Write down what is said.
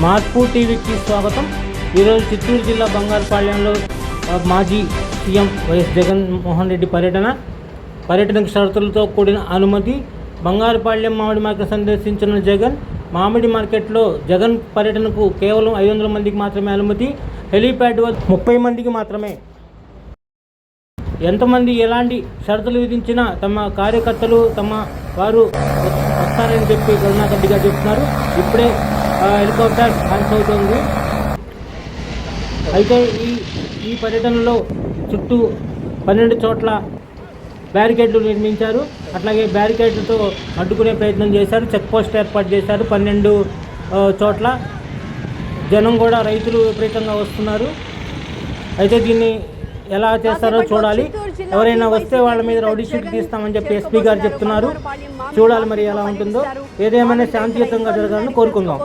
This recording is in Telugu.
మార్పు టీవీకి స్వాగతం. ఈరోజు చిత్తూరు జిల్లా బంగారుపాళ్యంలో మాజీ సీఎం వైఎస్ జగన్మోహన్ రెడ్డి పర్యటనకు షరతులతో కూడిన అనుమతి. బంగారుపాళ్యం మామిడి మార్కెట్ సందర్శించిన జగన్. మామిడి మార్కెట్లో జగన్ పర్యటనకు కేవలం 500 మందికి మాత్రమే అనుమతి. హెలీప్యాడ్ వద్ద 30 మందికి మాత్రమే. ఎంతమంది ఎలాంటి షరతులు విధించినా తమ కార్యకర్తలు తమ వారు వస్తారని చెప్పి కరుణాకర్ రెడ్డి గారు చెప్తున్నారు. ఇప్పుడే హెలికాప్టర్ లాంచ్ అవుతుంది. అయితే ఈ పర్యటనలో చుట్టూ 12 చోట్ల బ్యారికేడ్లు నిర్మించారు. అట్లాగే బ్యారికేడ్లతో అడ్డుకునే ప్రయత్నం చేశారు. చెక్ పోస్ట్ ఏర్పాటు చేశారు. 12 చోట్ల జనం కూడా, రైతులు విపరీతంగా వస్తున్నారు. అయితే దీన్ని ఎలా చేస్తారో చూడాలి. ఎవరైనా వస్తే వాళ్ళ మీద రౌడీ షీట్ తీస్తామని చెప్పి ఎస్పీ గారు చెప్తున్నారు. చూడాలి మరి ఎలా ఉంటుందో. ఏదేమైనా శాంతియుతంగా జరగాలని కోరుకుందాం.